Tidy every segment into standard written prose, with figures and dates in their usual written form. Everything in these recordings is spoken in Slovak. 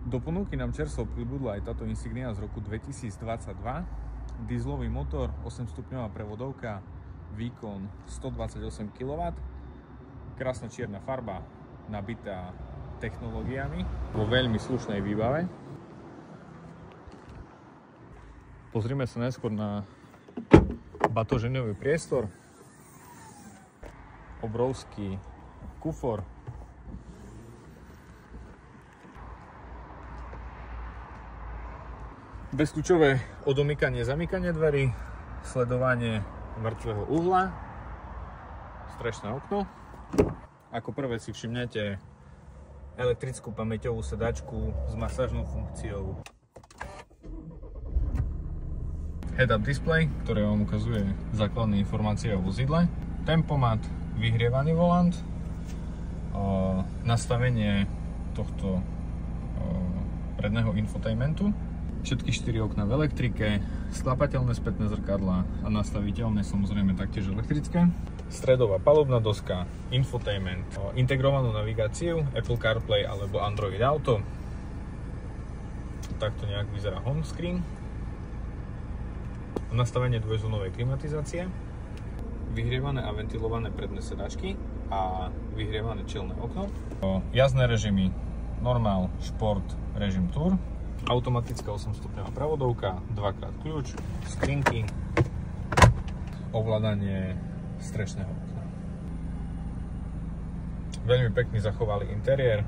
Do ponuky nám čerstvo pribudla aj táto Insignia z roku 2022. Dieselový motor, 8-stupňová prevodovka, výkon 128 kW, krásna čierna farba, nabitá technológiami vo veľmi slušnej výbave. Pozrime sa najskôr na batožinový priestor, obrovský kufor, bezkľúčové odomykanie, zamykanie dverí, sledovanie mŕtvého uhla, strešné okno. Ako prvé si všimnete elektrickú pamäťovú sedačku s masážnou funkciou, head-up display, ktoré vám ukazuje základné informácie o vozidle, tempomat, vyhrievaný volant, nastavenie tohto predného infotainmentu, všetky 4 okná v elektrike, sklapateľné spätné zrkadlá a nastaviteľné samozrejme taktiež elektrické, stredová palubná doska, infotainment, integrovanú navigáciu, Apple CarPlay alebo Android Auto. Takto nejak vyzerá home screen, nastavenie dvojzónovej klimatizácie, vyhrievané a ventilované predné sedačky a vyhrievané čelné okno, jazdné režimy normál, šport, režim tour, automatická 8-stupňová prevodovka, 2x kľúč, skrinky, ovládanie strešného okna. Veľmi pekný zachovali interiér,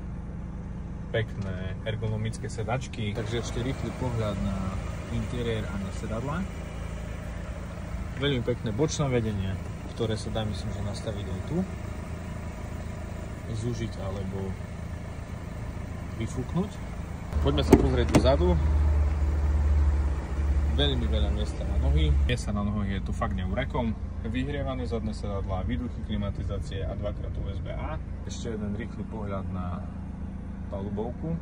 pekné ergonomické sedačky, takže ešte rýchly pohľad na interiér a na sedadlá. Veľmi pekné bočné vedenie, ktoré sa dá myslím, že nastaviť aj tu, zúžiť alebo vyfúknuť. Poďme sa pozrieť dozadu. Veľmi veľa miesta na nohy. Miesta na nohy je tu fakt neurekom. Vyhrievané zadné sedadlá, výduchy, klimatizácie a 2x USB-A. Ešte jeden rýchly pohľad na palubovku.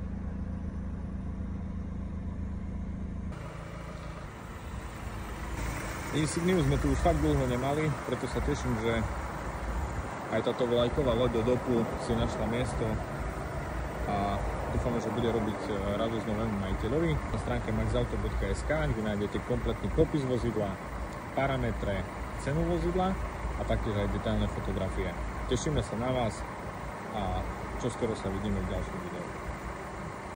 Insigniu sme tu už fakt dlho nemali, preto sa teším, že aj táto vlajková loď do dopu si našla miesto a dúfame, že bude robiť radosť novému majiteľovi. Na stránke maxauto.sk, kde nájdete kompletný popis vozidla, parametre, cenu vozidla a taktiež aj detailné fotografie. Tešíme sa na vás a čoskoro sa vidíme v ďalšom videu.